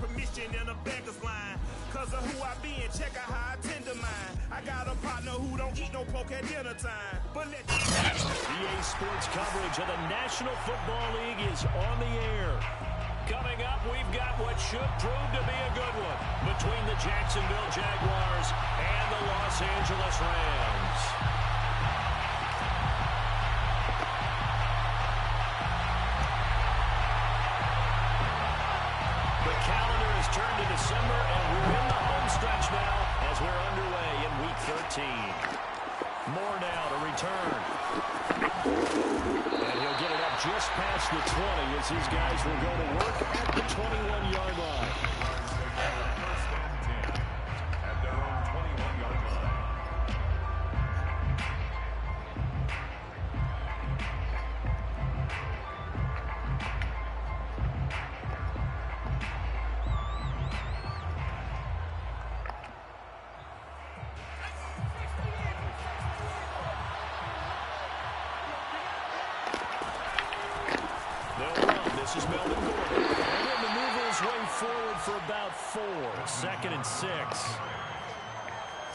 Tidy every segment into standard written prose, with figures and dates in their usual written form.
permission in a beggar's line. Cause of who I be and check out how I tend to mine. I got a partner who don't eat no pork at dinner time. But let EA Sports coverage of the National Football League is on the air. Coming up, we've got what should prove to be a good one between the Jacksonville Jaguars and the Los Angeles Rams. The calendar has turned to December, and we're in the home stretch now as we're underway in Week 13. More now to return. And he'll get it up just past the 20 as these guys will go to work at the 21-yard line. First and 10 at their own 21-yard line. This is Melvin Gordon. And he'll maneuver his way forward for about 4. 2nd and 6.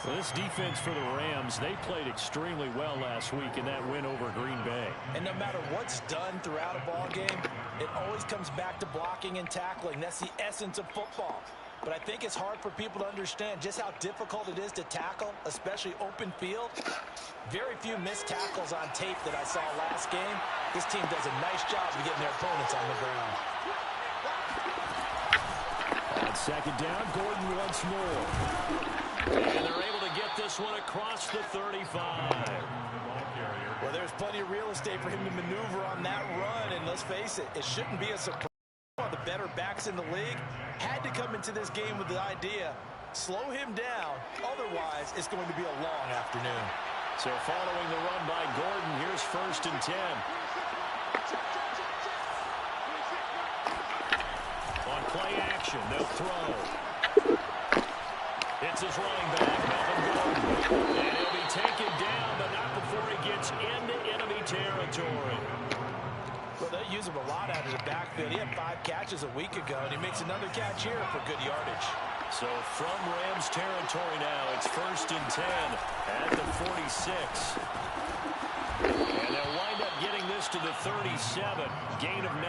Well, this defense for the Rams, they played extremely well last week in that win over Green Bay. And no matter what's done throughout a ball game, it always comes back to blocking and tackling. That's the essence of football. But I think it's hard for people to understand just how difficult it is to tackle, especially open field. Very few missed tackles on tape that I saw last game. This team does a nice job of getting their opponents on the ground. On 2nd down, Gordon once more. And they're able to get this one across the 35. Well, there's plenty of real estate for him to maneuver on that run. And let's face it, it shouldn't be a surprise. One of the better backs in the league had to come into this game with the idea, slow him down. Otherwise, it's going to be a long afternoon. So following the run by Gordon, here's 1st and 10. On play action, they'll throw. It's his running back, Melvin Gordon. And he'll be taken down, but not before he gets into enemy territory. Well, they use him a lot out of the backfield. He had 5 catches a week ago, and he makes another catch here for good yardage. So from Rams territory now, it's 1st and 10 at the 46. And they'll wind up getting this to the 37, gain of 9.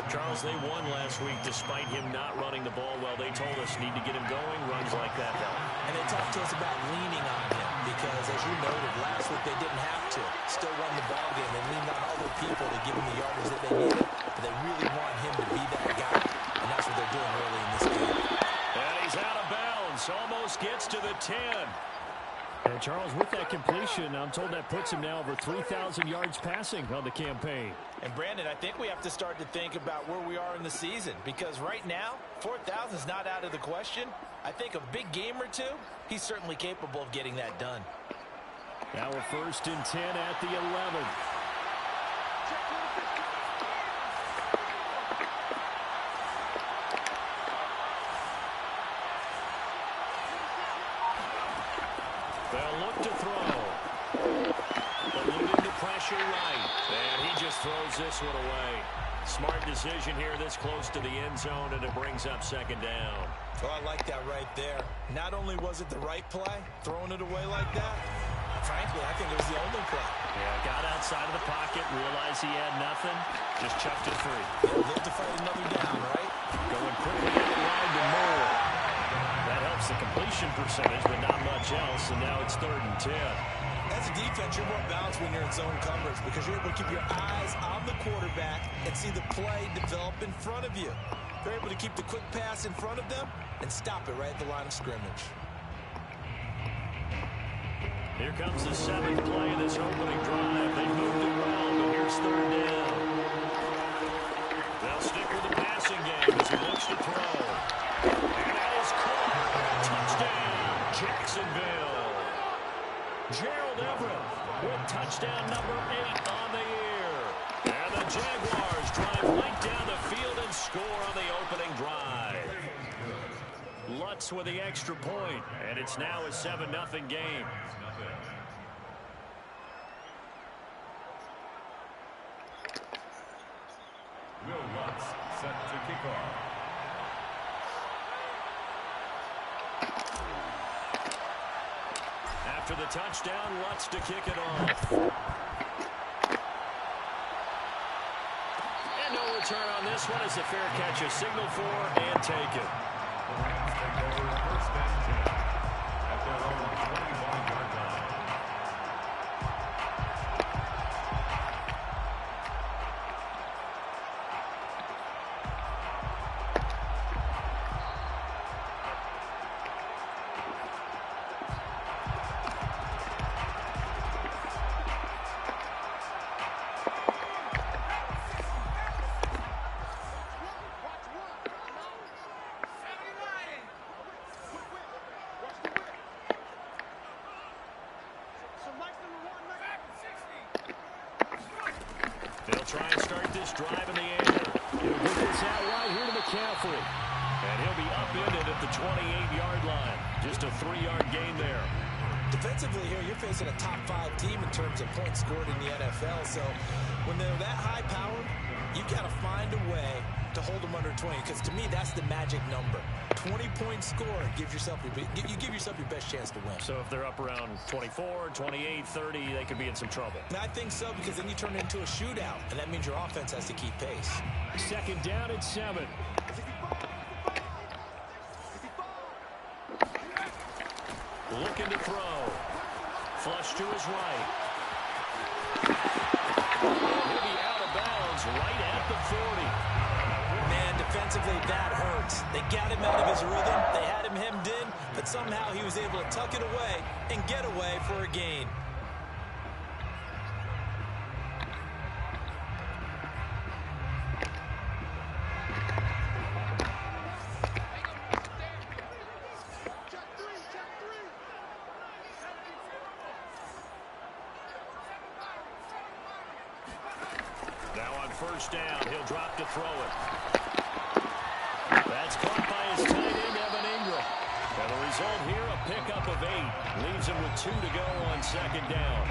Charles, they won last week despite him not running the ball well. They told us need to get him going, runs like that help. And they talked to us about leaning on him because, as you noted, last week they didn't have to. Still run the ball game. They leaned on other people to give him the yardage that they needed, but they really want him to be that guy, and that's what they're doing early in this game. And he's out of bounds, almost gets to the 10. And Charles, with that completion, I'm told that puts him now over 3,000 yards passing on the campaign. And Brandon, I think we have to start to think about where we are in the season, because right now, 4,000 is not out of the question. I think a big game or two, he's certainly capable of getting that done. Now we're 1st and 10 at the 11. They'll look to throw. Alluding to pressure right. And he just throws this one away. Smart decision here this close to the end zone, and it brings up 2nd down. Oh, I like that right there. Not only was it the right play, throwing it away like that, frankly, I think it was the only play. Yeah, got outside of the pocket, realized he had nothing, just chucked it free. He'll live to fight another down, right? Going quickly out wide to Moore. That helps the completion percentage, but not much else, and now it's 3rd and 10. As a defense, you're more balanced when you're in zone coverage because you're able to keep your eyes on the quarterback and see the play develop in front of you. They're able to keep the quick pass in front of them and stop it right at the line of scrimmage. Here comes the 7th play of this opening drive. They moved it well, but here's 3rd down. They'll stick with the passing game as he looks to throw. And that is caught. Touchdown, Jacksonville. Gerald Everett with touchdown number 8 on the year. And the Jaguars drive right down the field and score on the opening drive. Lutz with the extra point, and it's now a 7-0 game. Will Lutz set to kick off. After the touchdown, Lutz to kick it off. And no return on this one as the fair catch is signaled for and taken. The Rams take over first and 10 at their own 21-yard line. They'll try and start this drive in the air. He'll get this out right here to McCaffrey. And he'll be upended at the 28-yard line. Just a 3-yard gain there. Defensively here, you're facing a top-5 team in terms of points scored in the NFL. So when they're that high-powered, you've got to find a way to hold them under 20. Because to me, that's the magic number. 20-point score gives yourself you give yourself your best chance to win. So if they're up around 24, 28, 30, they could be in some trouble. And I think so, because then you turn it into a shootout, and that means your offense has to keep pace. Second down at 7. Looking to throw. Flush to his right. He'll be out of bounds right at the 40. Man, defensively, that hurts. They got him out of his rhythm. They had him hemmed in, but somehow he was able to tuck it away and get away for a gain. First down, he'll drop to throw it. That's caught by his tight end, Evan Ingram. And the result here, a pickup of 8. Leaves him with 2 to go on second down.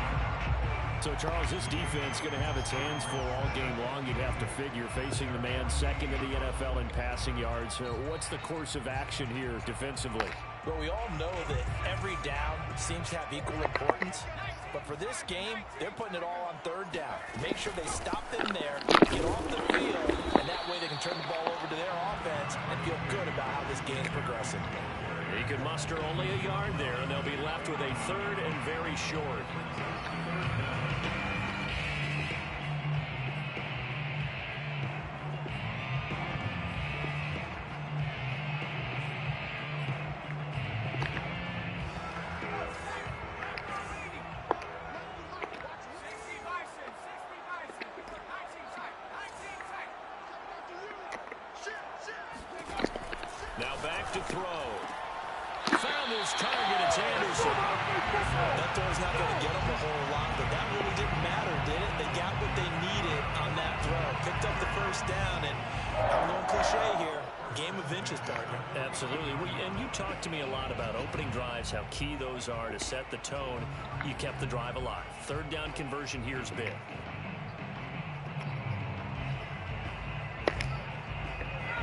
So, Charles, this defense going to have its hands full all game long, you'd have to figure, facing the man second in the NFL in passing yards. What's the course of action here defensively? Well, we all know that every down seems to have equal importance. But for this game, they're putting it all on third down. Make sure they stop them there, get off the field, and that way they can turn the ball over to their offense and feel good about how this game's progressing. He can muster only a yard there, and they'll be left with a third and very short. Now back to throw. Found his target. It's Anderson. That throw's not going to get them a whole lot, but that really didn't matter, did it? They got what they needed on that throw. Picked up the first down, and I'm going cliche here. Game of inches, partner. Absolutely. And you talked to me a lot about opening drives, how key those are to set the tone. You kept the drive alive. Third down conversion here is big.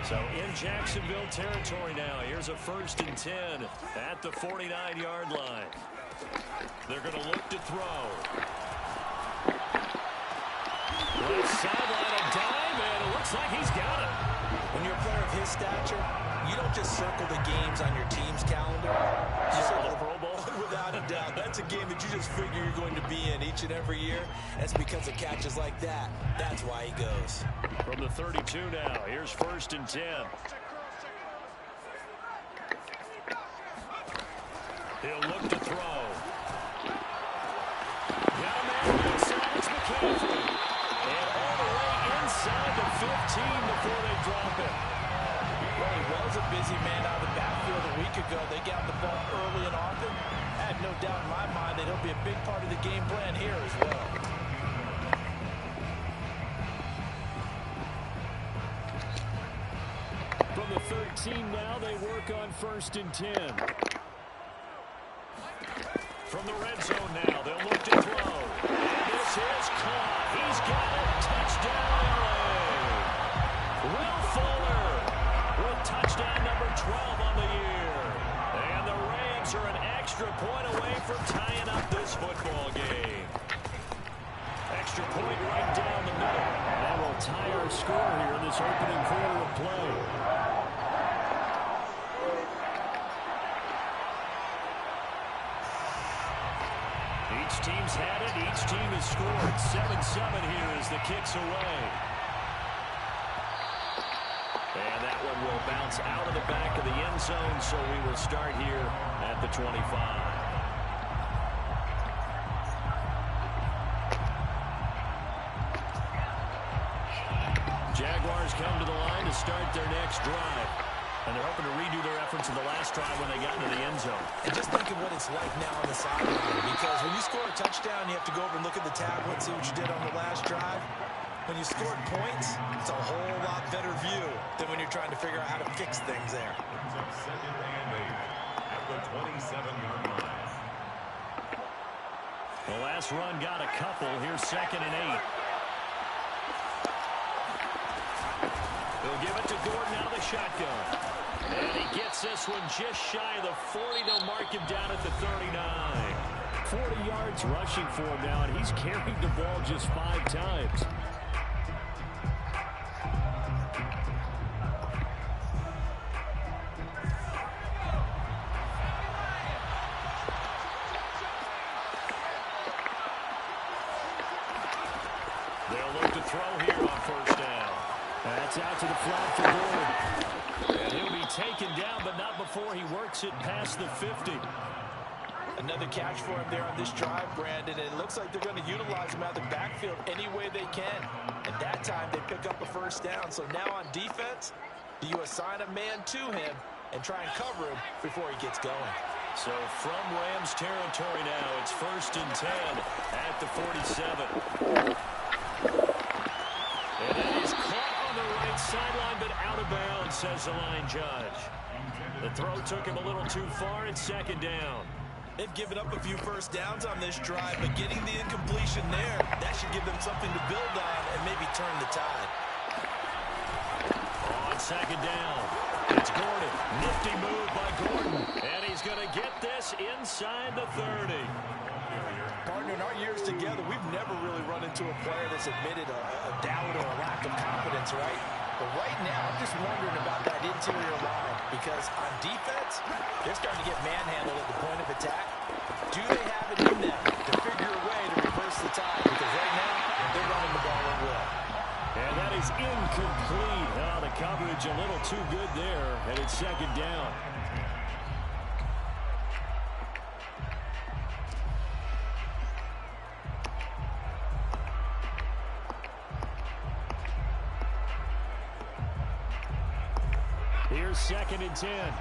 So in Jacksonville territory now. Here's a 1st and 10 at the 49-yard line. They're going to look to throw. Left sideline, a dive, and it looks like he's got it. When you're a player of his stature, you don't just circle the games on your team's calendar. You circle the Pro Bowl. Without a doubt. That's a game that you just figure you're going to be in each and every year. That's because of catches like that. That's why he goes. From the 32 now, here's 1st and 10. He'll look to throw. Got a man inside, it's McCaffrey. And all the way inside the 15 before they drop it. Well, he was a busy man out of the backfield a week ago. They got the ball early and often. I have no doubt in my mind that he'll be a big part of the game plan here as well. From the 13 now, they work on 1st and 10. From the red zone now, they'll look to throw. And this is caught. He's got it. Touchdown, LA. Will Fuller with touchdown number 12 on the year. And the Rams are an extra extra point away from tying up this football game. Extra point right down the middle. That will tie our score here in this opening quarter of play. Each team's had it. Each team has scored. 7-7 here as the kick's away. And that one will bounce out of the back of the end zone, so we will start here at the 25. Jaguars come to the line to start their next drive. And they're hoping to redo their efforts in the last drive when they got into the end zone. And just think of what it's like now on the sideline, because when you score a touchdown, you have to go over and look at the tablet and see what you did on the last drive. When you scored points, it's a whole lot better view than when you're trying to figure out how to fix things there. Second and 8 at the 27-yard line. The last run got a couple. Here's 2nd and 8. He'll give it to Gordon out of the shotgun. And he gets this one just shy of the 40. They'll mark him down at the 39. 40 yards rushing for him now, and he's carried the ball just 5 times. They'll look to throw here on 1st down. That's out to the flat for Gordon. And he'll be taken down, but not before he works it past the 50. Another catch for him there on this drive, Brandon. And it looks like they're going to utilize him out of the backfield any way they can. And that time they pick up a 1st down. So now on defense, do you assign a man to him and try and cover him before he gets going? So from Rams territory now, it's 1st and 10 at the 47. And it is caught on the right sideline, but out of bounds, says the line judge. The throw took him a little too far. It's 2nd down. They've given up a few 1st downs on this drive, but getting the incompletion there, that should give them something to build on and maybe turn the tide. On 2nd down, it's Gordon. Nifty move by Gordon. And he's going to get this inside the 30. Partner, in our years together, we've never really run into a player that's admitted a doubt or a lack of confidence, right? But right now, I'm just wondering about that interior line, because on defense, they're starting to get manhandled at the point of attack. Do they have it in them to figure a way to reverse the tide? Because right now, they're running the ball at will. And that is incomplete. Oh, the coverage a little too good there, and it's 2nd down. Here's 2nd and 10.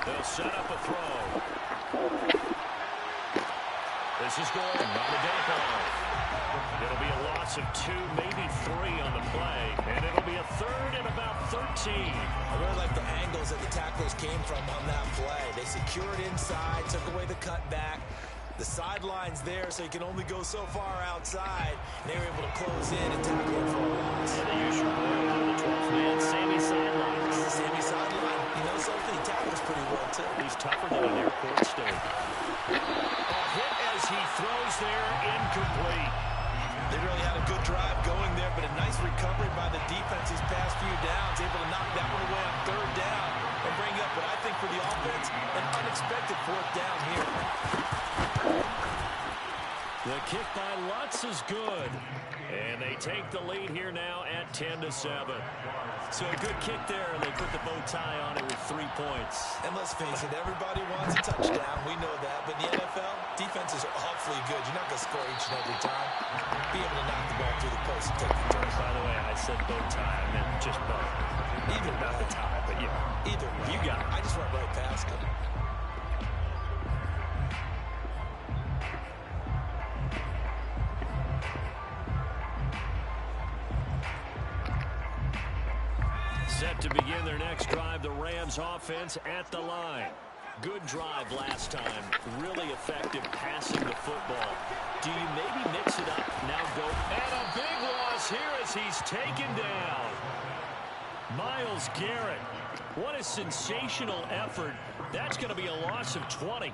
They'll set up a throw. This is Gordon on the dead ball. It'll be a loss of 2, maybe 3 on the play, and it'll be a 3rd and about 13. I really like the angles that the tacklers came from on that play. They secured inside, took away the cutback. The sideline's there, so you can only go so far outside. They were able to close in and tackle it for a loss. And they use your boy on the 12th man, Sammy Sideline. Sammy Sideline, you know something? He tackles pretty well, too. He's tougher than an airport state. A hit as he throws there, incomplete. They really had a good drive going there, but a nice recovery by the defense these past few downs, able to knock that one away on 3rd down and bring up what I think for the offense, an unexpected 4th down here. The kick by Lutz is good. And they take the lead here now at 10-7. So a good kick there, and they put the bow tie on it with 3 points. And let's face it, everybody wants a touchdown. We know that. But in the NFL, defenses are awfully good. You're not going to score each and every time. Be able to knock the ball through the post and take the turn. By the way, I said bow tie. I meant just bow. Either not the tie, but yeah. Either way. You got it. I just went right past it. Set to begin their next drive, the Rams offense at the line. Good drive last time. Really effective passing the football. Do you maybe mix it up? Now go. And a big loss here as he's taken down. Myles Garrett. What a sensational effort. That's going to be a loss of 20.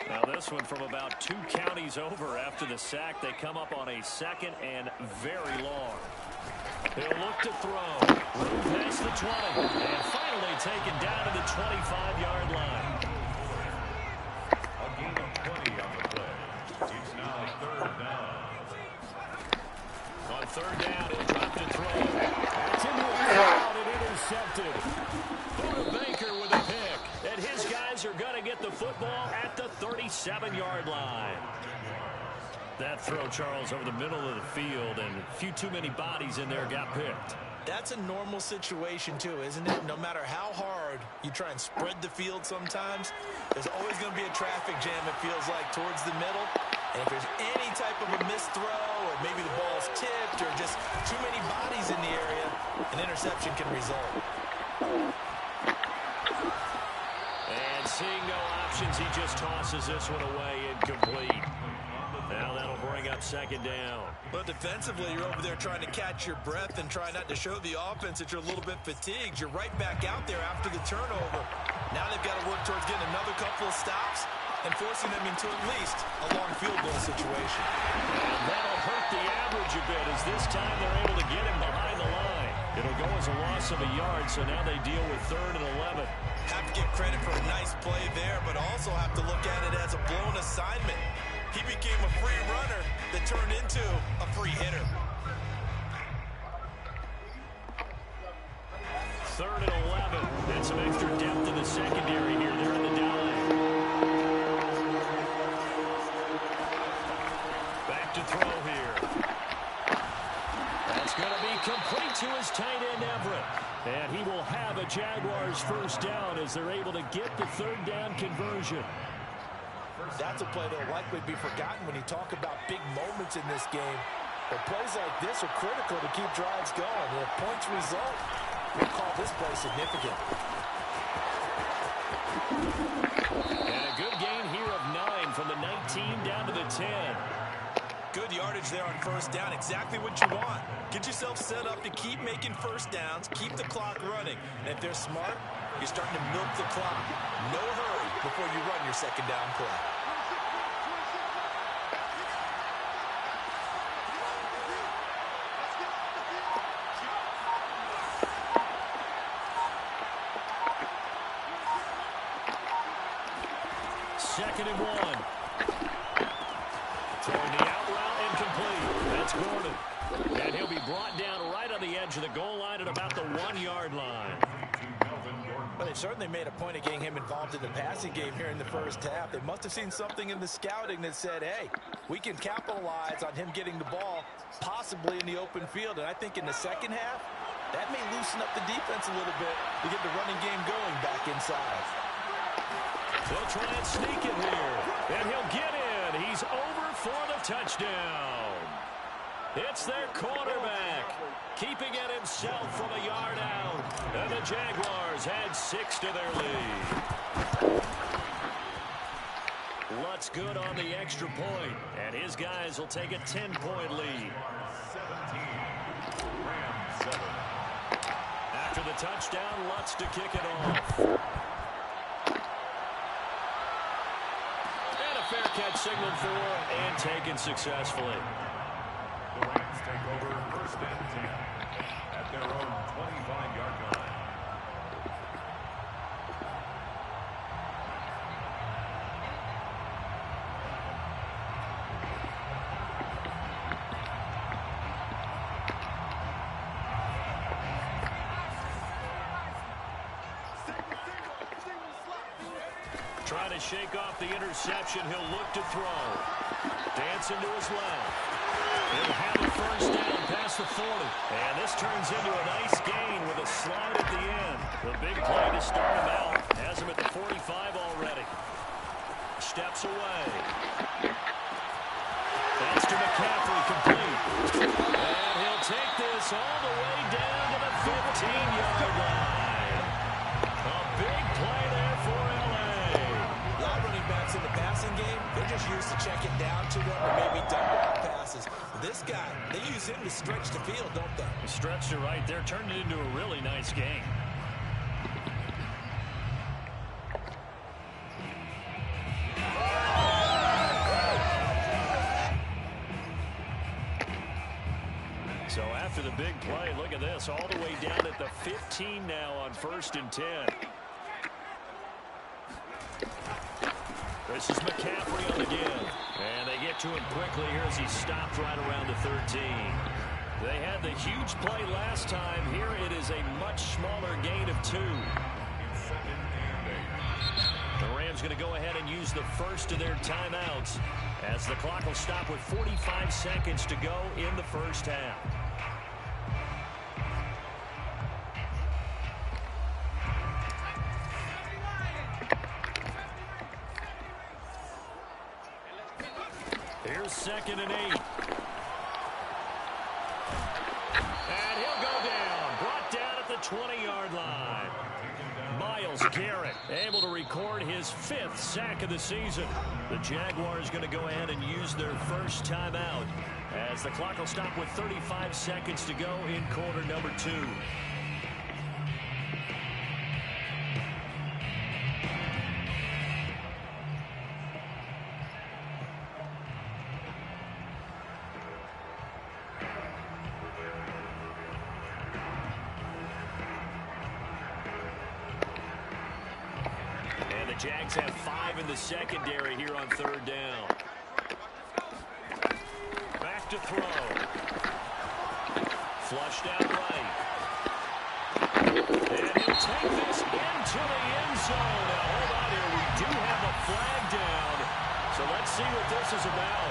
Now this one from about 2 counties over after the sack. They come up on a 2nd and very long. He'll look to throw. Room past the 20. And finally taken down to the 25-yard line. A gain of 20 on the play. It's now 3rd down. On 3rd down, he'll drop to throw. It's into a crowd and intercepted. Buda Baker with a pick. And his guys are going to get the football at the 37-yard line. That throw, Charles, over the middle of the field, and a few too many bodies in there got picked. That's a normal situation, too, isn't it? No matter how hard you try and spread the field sometimes, there's always going to be a traffic jam, it feels like, towards the middle. And if there's any type of a missed throw, or maybe the ball's tipped, or just too many bodies in the area, an interception can result. And seeing no options, he just tosses this one away, incomplete. Now that'll bring up 2nd down. But defensively, you're over there trying to catch your breath and try not to show the offense that you're a little bit fatigued. You're right back out there after the turnover. Now they've got to work towards getting another couple of stops and forcing them into at least a long field goal situation. And that'll hurt the average a bit as this time they're able to get him behind the line. It'll go as a loss of a yard, so now they deal with 3rd and 11. Have to give credit for a nice play there, but also have to look at it as a blown assignment. He became a free runner that turned into a free hitter. 3rd and 11. And some extra depth in the secondary here. They're in the dime. Back to throw here. That's going to be complete to his tight end, Everett. And he will have a Jaguars 1st down as they're able to get the 3rd down conversion. That's a play that will likely be forgotten when you talk about big moments in this game. But plays like this are critical to keep drives going. And if points result, we'll call this play significant. And a good gain here of 9 from the 19 down to the 10. Good yardage there on 1st down. Exactly what you want. Get yourself set up to keep making 1st downs, keep the clock running. And if they're smart, you're starting to milk the clock. No hurry before you run your 2nd down play. Second and 1. Throwing the out route incomplete. That's Gordon. And he'll be brought down right on the edge of the goal line at about the 1-yard line. Well, they certainly made a point of getting him involved in the passing game here in the 1st half. They must have seen something in the scouting that said, hey, we can capitalize on him getting the ball possibly in the open field. And I think in the 2nd half, that may loosen up the defense a little bit to get the running game going back inside. They'll try and sneak it here. And he'll get in. He's over for the touchdown. It's their quarterback, keeping it himself from a yard out. And the Jaguars add 6 to their lead. Lutz good on the extra point, and his guys will take a 10-point lead. 17. Rams 7. After the touchdown, Lutz to kick it off. Fair catch signaled for and taken successfully. The Rams take over 1st and 10 at their own 25-yard line. Trying to shake off the interception. He'll look to throw. Dancing to his left. He'll have a 1st down past the 40. And this turns into a nice gain with a slide at the end. The big play to start him out. Has him at the 45 already. Steps away. Pass to McCaffrey complete. And he'll take this all the way down to the 15-yard line. A big play there for LA. A lot of running backs in the passing game, they're just used to check it down to them or maybe dump off passes. This guy, they use him to stretch the field, don't they? Stretched it right there, turned it into a really nice game. So after the big play, look at this, all the way down at the 15 now on 1st and 10. This is McCaffrey on the give. And they get to him quickly here as he stopped right around the 13. They had the huge play last time. Here it is a much smaller gain of 2. The Rams going to go ahead and use the first of their timeouts as the clock will stop with 45 seconds to go in the first half. Here's 2nd and 8. And he'll go down. Brought down at the 20-yard line. Myles Garrett able to record his 5th sack of the season. The Jaguars going to go ahead and use their first timeout as the clock will stop with 35 seconds to go in quarter number 2. Jags have 5 in the secondary here on 3rd down. Back to throw. Flushed out right. And he'll take this into the end zone. Now, hold on here. We do have a flag down. So let's see what this is about.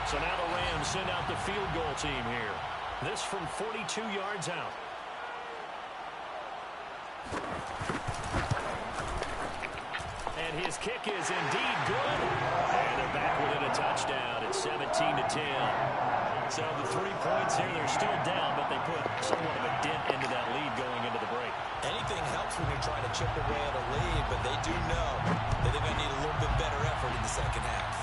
So now the Rams send out the field goal team here. This from 42 yards out. And his kick is indeed good. And they're back within a touchdown. It's 17-10. So the 3 points here, they're still down, but they put somewhat of a dent into that lead going into the break. Anything helps when you're trying to chip away at a lead, but they do know that they're going to need a little bit better effort in the second half.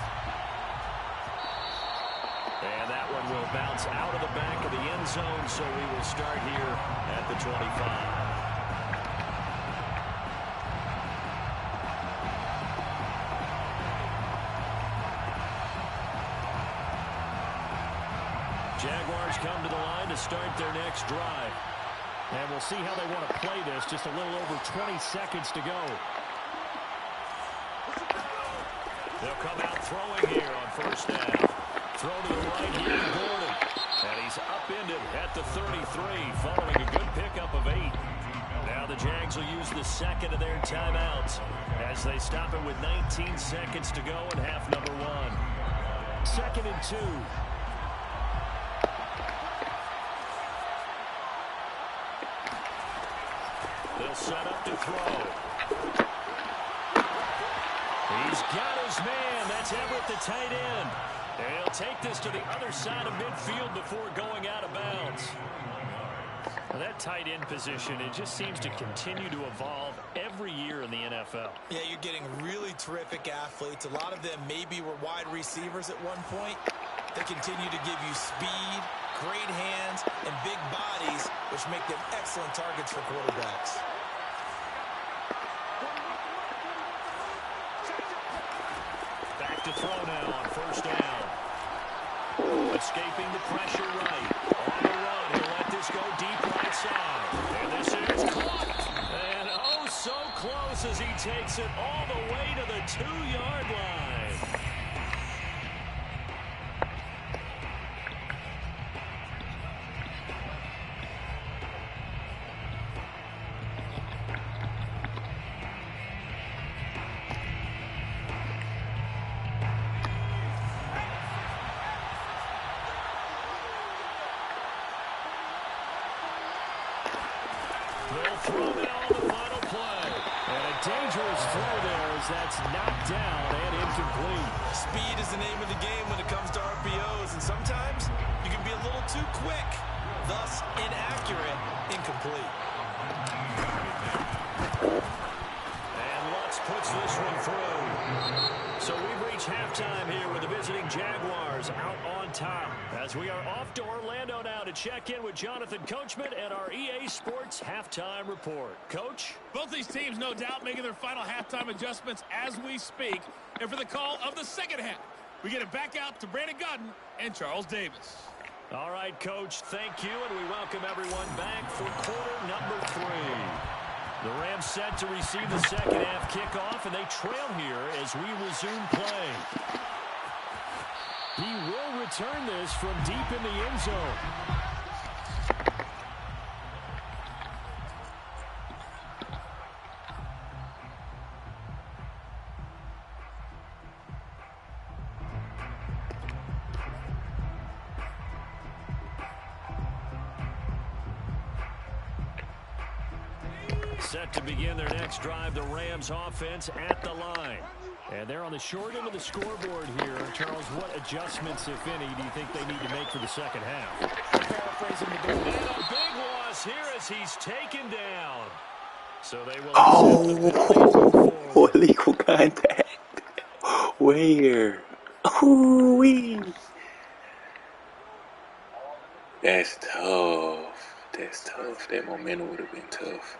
And that one will bounce out of the back of the end zone, so we will start here at the 25. Jaguars come to the line to start their next drive. And we'll see how they want to play this. Just a little over 20 seconds to go. They'll come out throwing here on 1st down. Throw to the right here, Gordon. And he's upended at the 33, following a good pickup of 8. Now the Jags will use the 2nd of their timeouts as they stop it with 19 seconds to go in half number 1. 2nd and 2. They'll set up to throw. He's got his man. That's Everett, the tight end. And he'll take this to the other side of midfield before going out of bounds. Well, that tight end position, it just seems to continue to evolve every year in the NFL. Yeah, you're getting really terrific athletes. A lot of them maybe were wide receivers at one point. They continue to give you speed, great hands, and big bodies, which make them excellent targets for quarterbacks. Back to throw now on 1st down. Escaping the pressure right. On the run, he'll let this go deep right side. And this is caught. And oh, so close as he takes it all the way to the 2-yard line. They'll throw now on the final play. And a dangerous that's knocked down and incomplete. Speed is the name of the game when it comes to RPOs, and sometimes you can be a little too quick, thus inaccurate, incomplete. And Lutz puts this one through. So we've reached halftime here with the visiting Jaguars out on top. As we are off to Orlando now to check in with Jonathan Coachman and our EA Sports halftime report. Coach? Both these teams, no doubt, making their final halftime adjustments as we speak. And for the call of the second half, we get it back out to Brandon Godden and Charles Davis. All right, Coach, thank you, and we welcome everyone back for quarter number 3. The Rams set to receive the second half kickoff, and they trail here as we resume play. He will return this from deep in the end zone. Set to begin their next drive, the Rams offense at the line. And they're on the short end of the scoreboard here. Charles, what adjustments, if any, do you think they need to make for the second half? And a big loss here as he's taken down. So they will illegal contact. Where? Ooh-wee. That's tough. That's tough. That momentum would have been tough.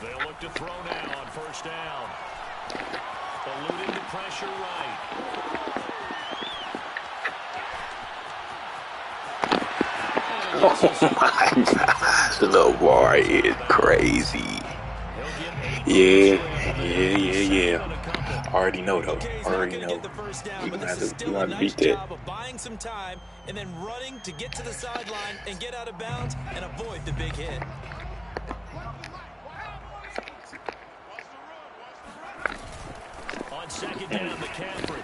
They'll look to throw now on first down. Eluding the pressure right. Oh my gosh, LAmar is crazy. Yeah. Already know though. Already know. You're gonna have to beat that. Buying some time and then running to get to the sideline and get out of bounds and avoid the big hit. On second down, McCaffrey.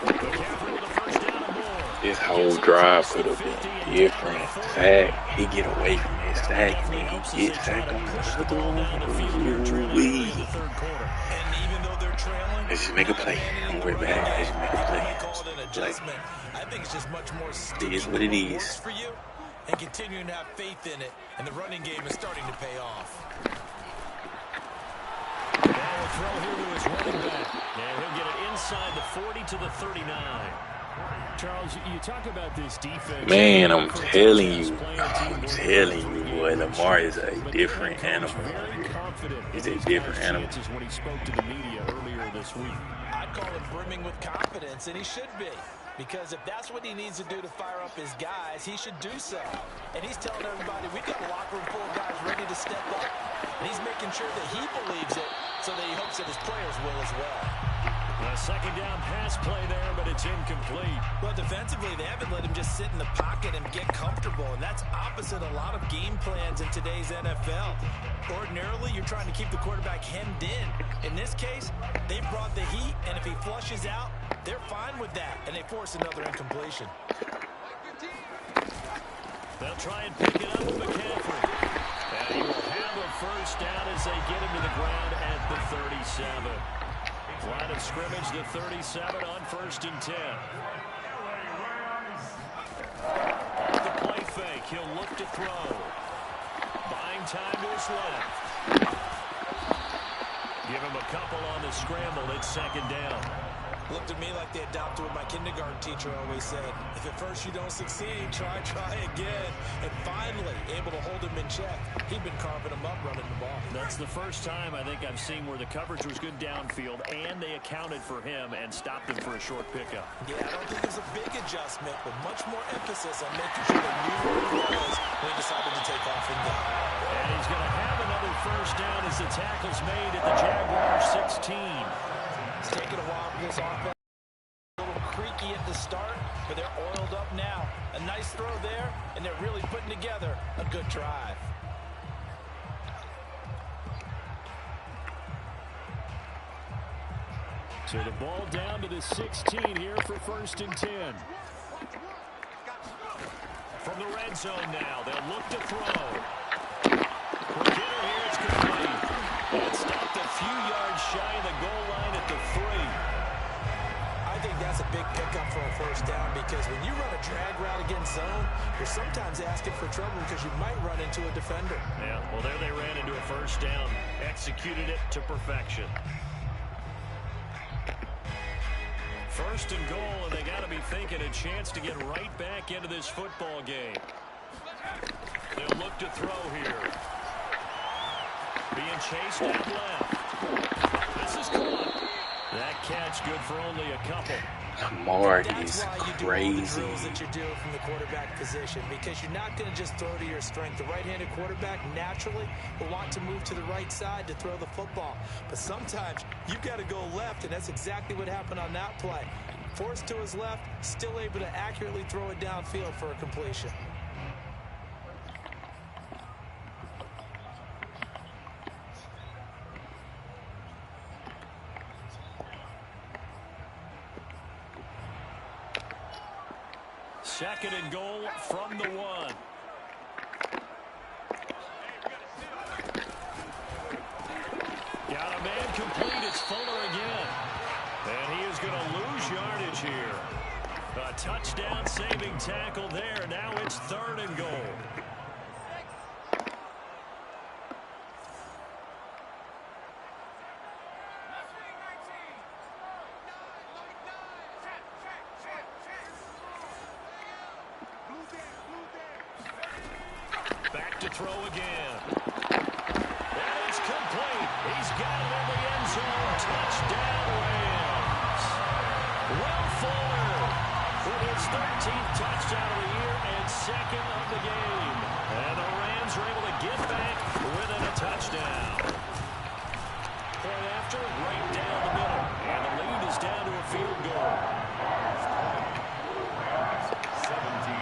McCaffrey with a first down and more. This whole drive could have been different. Sack, he get away from his sack and then he gets sacked on the other one. Let's just make a play. Don't worry about it. Let's just make a play. I think it's just much more it is what it is. for you and continuing to have faith in it, and the running game is starting to pay off. Throw here to his running back. And he'll get it inside the 40 to the 39. Charles, you talk about this defense. Man, I'm telling you, boy, LAmar is a different animal. He's a different animal. When he spoke to the media earlier this week. I'd call him brimming with confidence, and he should be. Because if that's what he needs to do to fire up his guys, he should do so. And he's telling everybody, we've got a locker room full of guys ready to step up. And he's making sure that he believes it so that he hopes that his players will as well. A second down pass play there, but it's incomplete. Well, defensively, they haven't let him just sit in the pocket and get comfortable, and that's opposite a lot of game plans in today's NFL. Ordinarily, you're trying to keep the quarterback hemmed in. In this case, they brought the heat, and if he flushes out, they're fine with that, and they force another incompletion. They'll try and pick it up with McCaffrey. And he will have a first down as they get him to the ground at the 37. Line of scrimmage, the 37 on 1st and 10. The play fake. He'll look to throw. Buying time to his left. Give him a couple on the scramble. It's second down. Looked at me like they adopted what my kindergarten teacher always said. If at first you don't succeed, try again. And finally, able to hold him in check. He'd been carving him up running the ball. That's the first time I think I've seen where the coverage was good downfield and they accounted for him and stopped him for a short pickup. Yeah, I don't think it was a big adjustment, but much more emphasis on making sure they knew where he was when he decided to take off and go. And he's going to have another first down as the tackle's made at the Jaguars 16. It's taken a while for this offense. A little creaky at the start, but they're oiled up now. A nice throw there, and they're really putting together a good drive. So the ball down to the 16 here for 1st and 10. From the red zone now, they'll look to throw. Quick hitter here, it's complete. And stopped a few yards shy of the goal line at the 3. I think that's a big pickup for a first down because when you run a drag route against zone, you're sometimes asking for trouble because you might run into a defender. Yeah, well, there they ran into a first down. Executed it to perfection. 1st and goal, and they got to be thinking a chance to get right back into this football game. They'll look to throw here. Being chased out left. This is caught. That catch good for only a couple. LAmar is That's why you do all crazy. the drills that you do from the quarterback position, because you're not going to just throw to your strength. The right-handed quarterback naturally will want to move to the right side to throw the football. But sometimes you've got to go left, and that's exactly what happened on that play. Forced to his left, still able to accurately throw it downfield for a completion. Second and goal from the 1. Got a man complete. It's Fuller again. And he is going to lose yardage here. A touchdown saving tackle there. Now it's 3rd and goal. Back to throw again. That is complete. He's got it in the end zone. Touchdown, Rams. Will Fuller with his 13th touchdown of the year and 2nd of the game. And the Rams are able to get back within a touchdown. Point after, right down the middle. And the lead is down to a field goal. 17.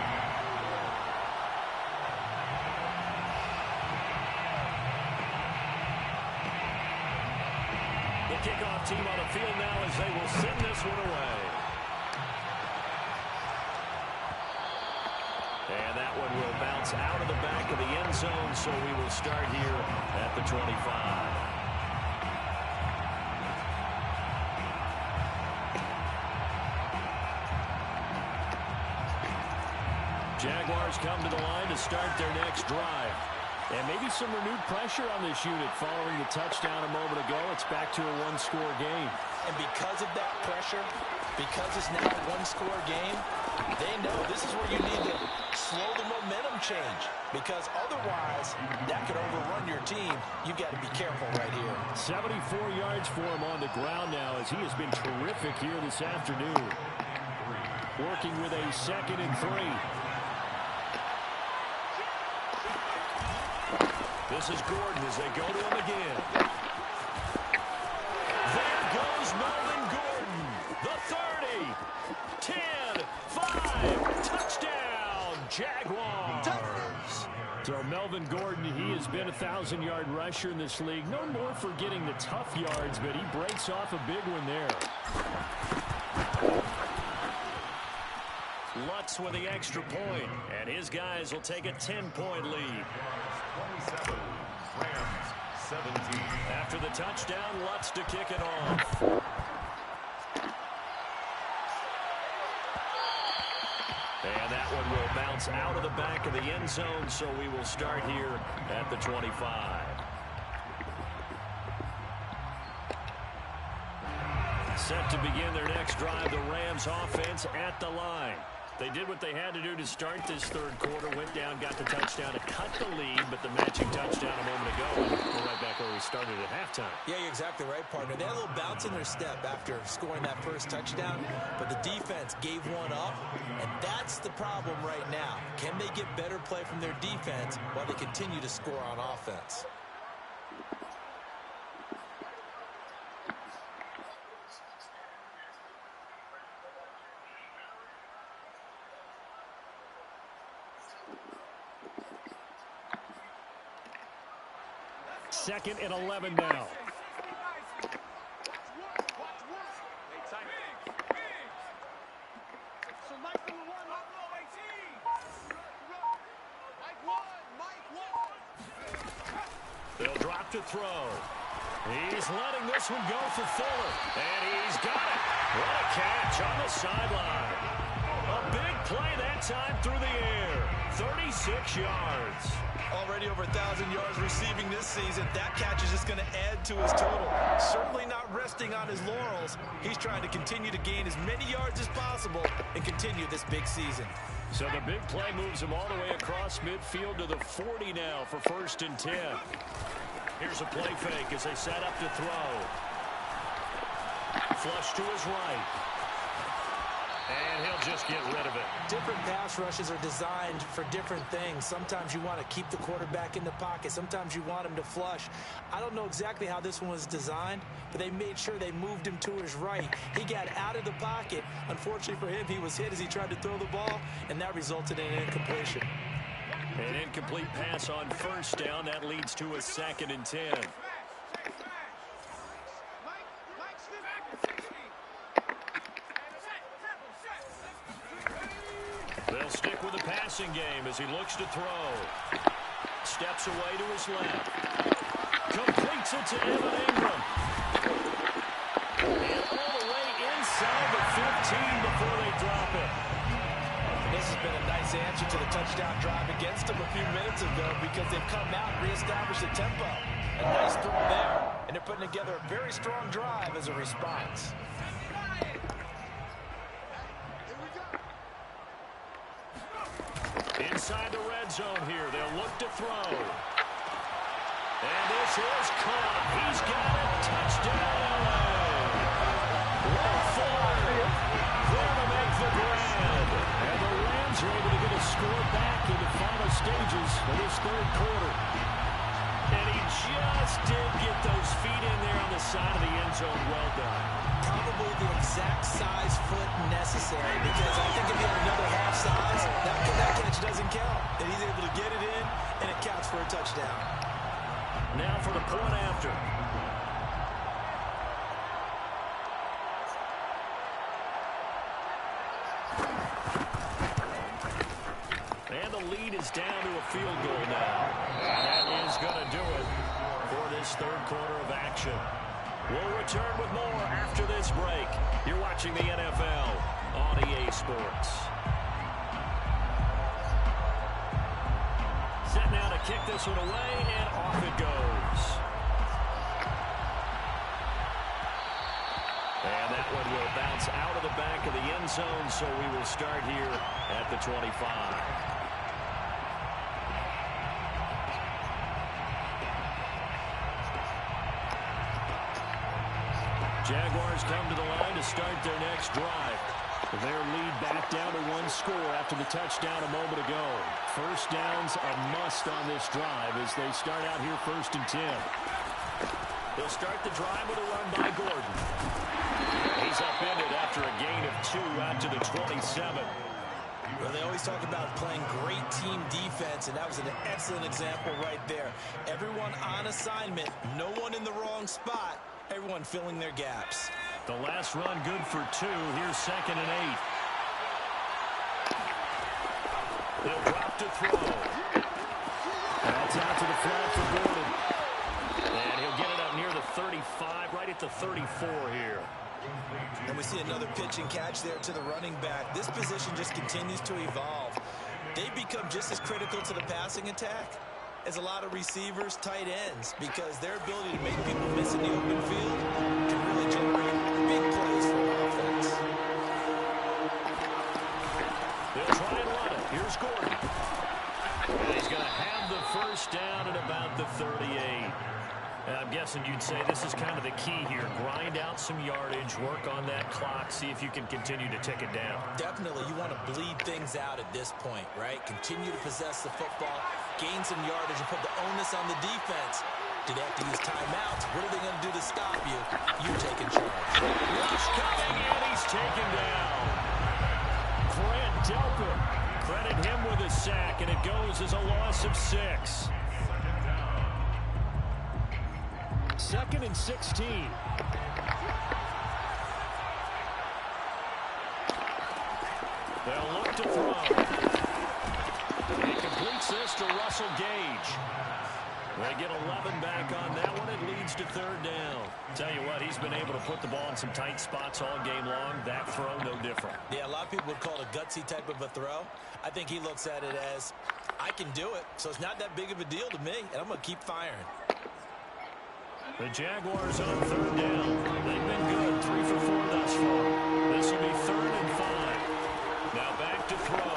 Kickoff team on the field now as they will send this one away. And that one will bounce out of the back of the end zone, so we will start here at the 25. Jaguars come to the line to start their next drive. And maybe some renewed pressure on this unit following the touchdown a moment ago. It's back to a one-score game. And because of that pressure, because it's now a one-score game, they know this is where you need to slow the momentum change. Because otherwise, that could overrun your team. You've got to be careful right here. 74 yards for him on the ground now as he has been terrific here this afternoon. Working with a 2nd and 3. This is Gordon as they go to him again. There goes Melvin Gordon. The 30, 10, 5, touchdown, Jaguars. So Melvin Gordon, he has been a 1,000-yard rusher in this league. No more for getting the tough yards, but he breaks off a big one there. Lutz with the extra point, and his guys will take a 10-point lead. 27, Rams 17. After the touchdown, Lutz to kick it off. And that one will bounce out of the back of the end zone, so we will start here at the 25. Set to begin their next drive, the Rams offense at the line. They did what they had to do to start this third quarter, went down, got the touchdown to cut the lead, but the matching touchdown a moment ago, and we're right back where we started at halftime. Yeah, you're exactly right, partner. They had a little bounce in their step after scoring that first touchdown, but the defense gave one up, and that's the problem right now. Can they get better play from their defense while they continue to score on offense? Second and 11 now. drop to throw. He's letting this one go for Fuller. And he's got it. What a catch on the sideline. A big play that time through the air. 36 yards. Already over 1,000 yards receiving this season. That catch is just going to add to his total. Certainly not resting on his laurels. He's trying to continue to gain as many yards as possible and continue this big season. So the big play moves him all the way across midfield to the 40 now for 1st and 10. Here's a play fake as they set up to throw. Flush to his right. And he'll just get rid of it. Different pass rushes are designed for different things. Sometimes you want to keep the quarterback in the pocket. Sometimes you want him to flush. I don't know exactly how this one was designed, but they made sure they moved him to his right. He got out of the pocket. Unfortunately for him, he was hit as he tried to throw the ball, and that resulted in an incompletion. An incomplete pass on 1st down. That leads to a 2nd and 10. They'll stick with the passing game as he looks to throw. Steps away to his left. Completes it to Evan Ingram. And all the way inside the 15 before they drop it. This has been a nice answer to the touchdown drive against them a few minutes ago because they've come out and reestablished the tempo. A nice throw there, and they're putting together a very strong drive as a response. Inside the red zone here, they'll look to throw. And this is caught. He's got it. Touchdown, LA. Will Fuller there to make the grab. And the Rams are able to get a score back in the final stages of this 3rd quarter. And he just did get those feet in there on the side of the end zone. Well done. Probably the exact size foot necessary because I think if he had another half size, that catch doesn't count. And he's able to get it in, and it counts for a touchdown. Now for the point after. And the lead is down to a field goal now. And that is going to do it for this 3rd quarter of action. We'll return with more after this break. You're watching the NFL on EA Sports. Set now to kick this one away, and off it goes. And that one will bounce out of the back of the end zone, so we will start here at the 25. Jaguars come to the line to start their next drive. Their lead back down to 1 score after the touchdown a moment ago. 1st down's a must on this drive as they start out here 1st and 10. They'll start the drive with a run by Gordon. He's upended after a gain of 2 out to the 27. Well, they always talk about playing great team defense, and that was an excellent example right there. Everyone on assignment, no one in the wrong spot. Everyone filling their gaps. The last run good for 2. Here's 2nd and 8. They'll drop to throw. That's out to the flat for Gordon. And he'll get it up near the 35, right at the 34 here. And we see another pitch and catch there to the running back. This position just continues to evolve. They become just as critical to the passing attack as a lot of receivers, tight ends, because their ability to make people miss in the open field can really generate big plays for offense. They'll try and run it. Here's Gordon. And he's going to have the 1st down at about the 38. I'm guessing you'd say this is kind of the key here. Grind out some yardage, work on that clock, see if you can continue to tick it down. Definitely, you want to bleed things out at this point, right? Continue to possess the football, gain some yardage, and put the onus on the defense. Do they have to use timeouts? What are they going to do to stop you? You're taking charge. Rush coming, and he's taken down. Grant Delpit, credit him with a sack, and it goes as a loss of 6. 2nd and 16. They'll look to throw. He completes this to Russell Gage. They get 11 back on that one. It leads to third down. Tell you what, he's been able to put the ball in some tight spots all game long. That throw, no different. Yeah, a lot of people would call it a gutsy type of a throw. I think he looks at it as, I can do it, so it's not that big of a deal to me, and I'm going to keep firing. The Jaguars on third down. They've been good, 3 for 4 thus far. This will be 3rd and 5. Now back to throw.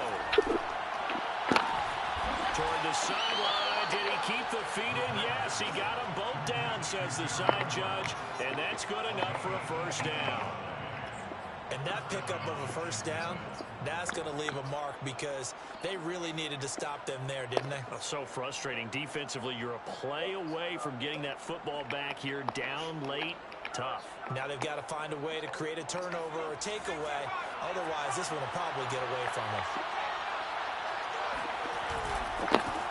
Toward the sideline. Did he keep the feet in? Yes, he got them both down, says the side judge. And that's good enough for a first down. And that pickup of a first down, that's going to leave a mark because they really needed to stop them there, didn't they? Oh, so frustrating. Defensively, you're a play away from getting that football back here. Down late, tough. Now they've got to find a way to create a turnover or takeaway. Otherwise, this one will probably get away from them.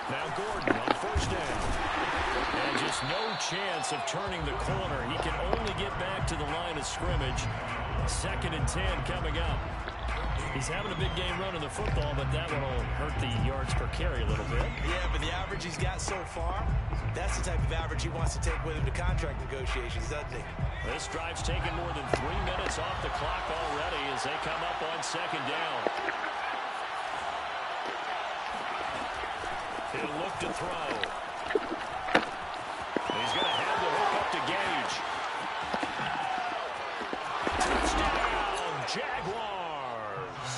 Now Gordon on first down. And just no chance of turning the corner. He can only get back to the line of scrimmage. 2nd and 10 coming up. He's having a big game running the football, but that one will hurt the yards per carry a little bit. Yeah, but the average he's got so far, that's the type of average he wants to take with him to contract negotiations, doesn't he? This drive's taken more than 3 minutes off the clock already as they come up on 2nd down. He'll look to throw. He's going to have the hook up to Gage. Touchdown, Jaguars.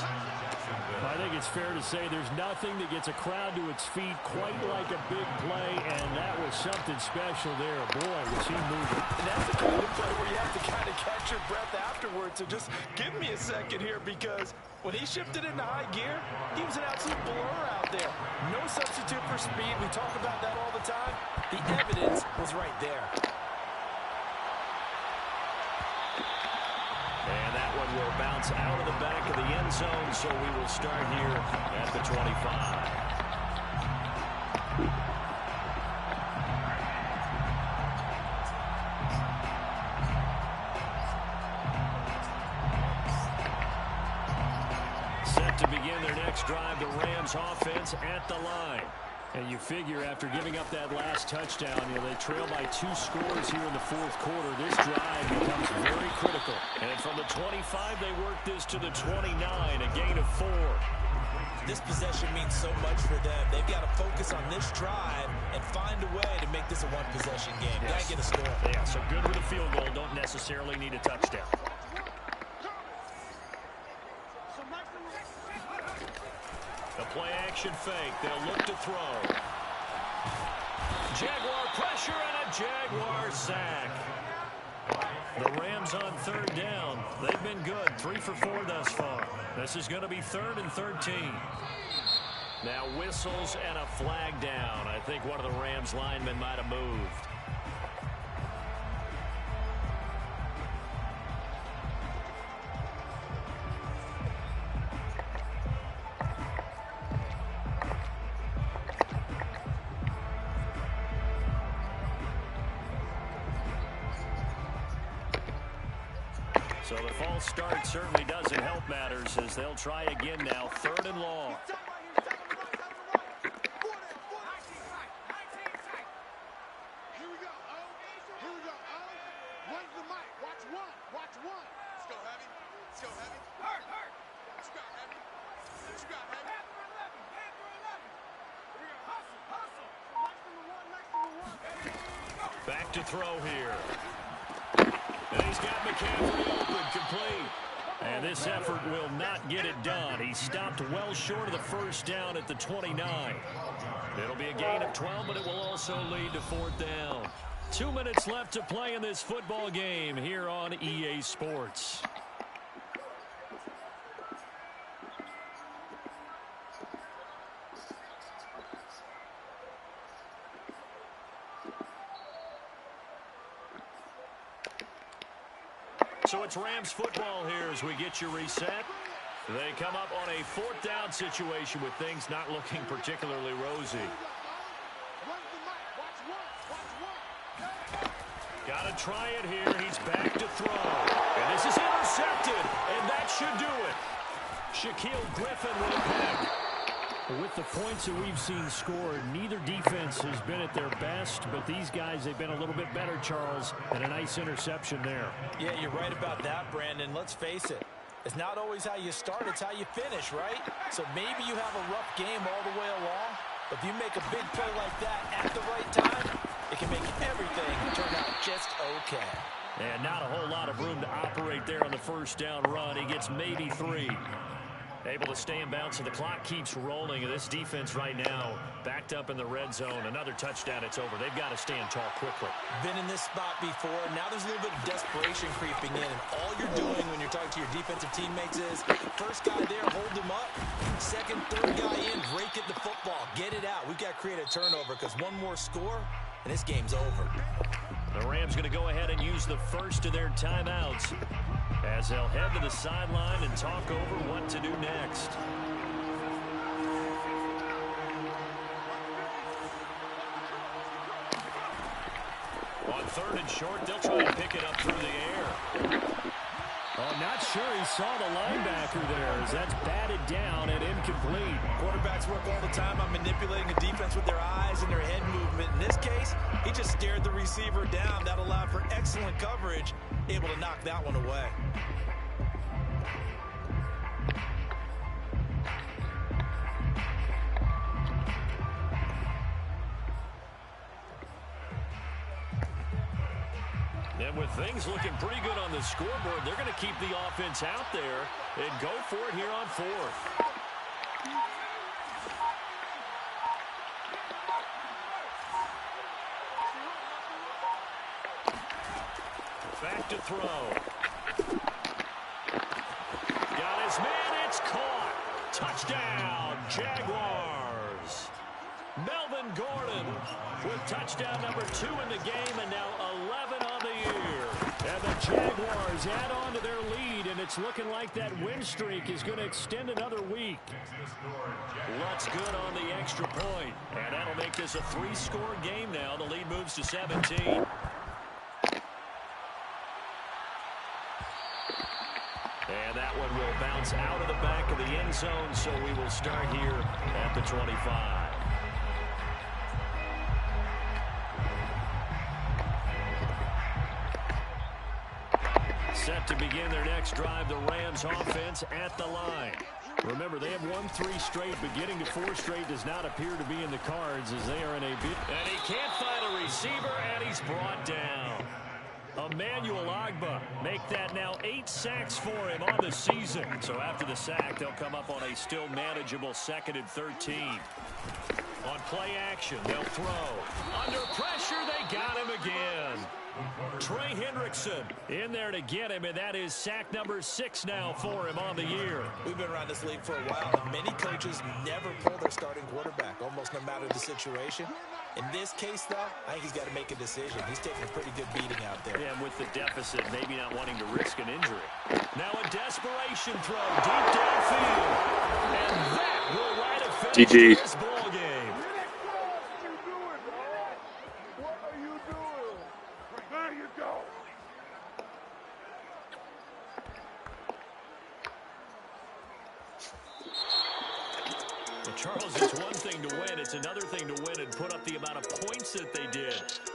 I think it's fair to say there's nothing that gets a crowd to its feet quite like a big play, and that was something special there. Boy, was he moving. And that's the kind of play where you have to kind of catch your breath afterwards. So just give me a second here, because when he shifted into high gear, he was an absolute blur out there. No substitute for speed. We talk about that all the time. The evidence was right there. And that one will bounce out of the back of the end zone, so we will start here at the 25. Set to begin their next drive, the Rams offense at the line. And you figure after giving up that last touchdown, they trail by 2 scores here in the 4th quarter. This drive becomes very critical. And from the 25, they work this to the 29, a gain of 4. This possession means so much for them. They've got to focus on this drive and find a way to make this a one-possession game. Yes. Got to get a score. Yeah, so good with a field goal. Don't necessarily need a touchdown. The play-action fake. They'll look to throw. Jaguar pressure and a Jaguar sack. The Rams on 3rd down. They've been good. 3 for 4 thus far. This is going to be 3rd and 13. Now whistles and a flag down. I think one of the Rams linemen might have moved. So the false start certainly doesn't help matters as they'll try again now. 3rd and long. Here we go. Where's the mic? Watch one. Let's go heavy. Hurt. What you got, heavy? Hustle. Back to throw here. And he's got McCaffrey open, complete. And this effort will not get it done. He stopped well short of the first down at the 29. It'll be a gain of 12, but it will also lead to 4th down. 2 minutes left to play in this football game here on EA Sports. So it's Rams football here as we get you reset. They come up on a 4th down situation with things not looking particularly rosy. Got to try it here. He's back to throw. And this is intercepted. And that should do it. Shaquille Griffin with a pick. With the points that we've seen scored, neither defense has been at their best, but these guys, they've been a little bit better, Charles, and a nice interception there. Yeah, you're right about that, Brandon. Let's face it. It's not always how you start, it's how you finish, right? So maybe you have a rough game all the way along, but if you make a big play like that at the right time, it can make everything turn out just okay. And not a whole lot of room to operate there on the first down run. He gets maybe 3. Able to stay in bounds, so the clock keeps rolling. This defense right now backed up in the red zone. Another touchdown, it's over. They've got to stand tall quickly. Been in this spot before. Now there's a little bit of desperation creeping in. And all you're doing when you're talking to your defensive teammates is, first guy there, hold him up. Second, third guy in, break it the football. Get it out. We've got to create a turnover because one more score, and this game's over. The Rams going to go ahead and use the first of their timeouts as they'll head to the sideline and talk over what to do next. On 3rd and short, they'll try and pick it up through the air. Oh, not sure he saw the linebacker there as that's batted down and incomplete. Quarterbacks work all the time on manipulating the defense with their eyes and their head movement. In this case, he just stared the receiver down. That allowed for excellent coverage, able to knock that one away. And with things looking pretty good on the scoreboard, they're going to keep the offense out there and go for it here on 4th. Back to throw. Got his man, it's caught. Touchdown, Jaguars. Melvin Gordon with touchdown number 2 in the game, and now 11 on the year. And the Jaguars add on to their lead, and it's looking like that win streak is going to extend another week. Lutz good on the extra point, and that'll make this a 3-score game now. The lead moves to 17. And that one will bounce out of the back of the end zone, so we will start here at the 25. Set to begin their next drive, the Rams offense at the line. Remember, they have won 3 straight, but getting to 4 straight does not appear to be in the cards as they are in a bit. And he can't find a receiver, and he's brought down. Emmanuel Ogbah make that now 8 sacks for him on the season. So after the sack, they'll come up on a still manageable 2nd and 13. On play action, they'll throw. Under pressure, they got him again. Trey Hendrickson in there to get him, and that is sack number 6 now for him on the year. We've been around this league for a while, and many coaches never pull their starting quarterback, almost no matter the situation. In this case, though, I think he's got to make a decision. He's taking a pretty good beating out there. Yeah, and with the deficit, maybe not wanting to risk an injury. Now a desperation throw deep downfield, and that will right a finish this ball game. Charles, it's one thing to win. It's another thing to win and put up the amount of points that they did.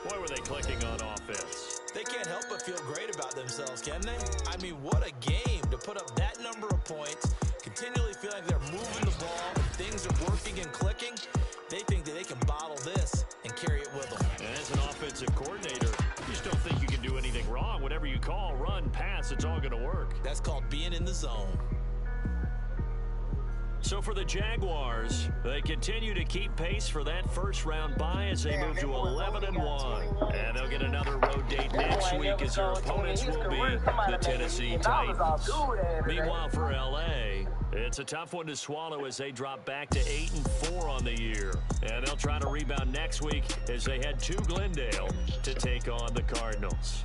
Boy, were they clicking on offense. They can't help but feel great about themselves, can they? I mean, what a game to put up that number of points, continually feel like they're moving the ball, and things are working and clicking. They think that they can bottle this and carry it with them. And as an offensive coordinator, you just don't think you can do anything wrong. Whatever you call, run, pass, it's all going to work. That's called being in the zone. So for the Jaguars, they continue to keep pace for that first-round bye as they move to 11-1. And they'll get another road date next week as their opponents will be the Tennessee Titans. Meanwhile, for L.A., it's a tough one to swallow as they drop back to 8-4 on the year. And they'll try to rebound next week as they head to Glendale to take on the Cardinals.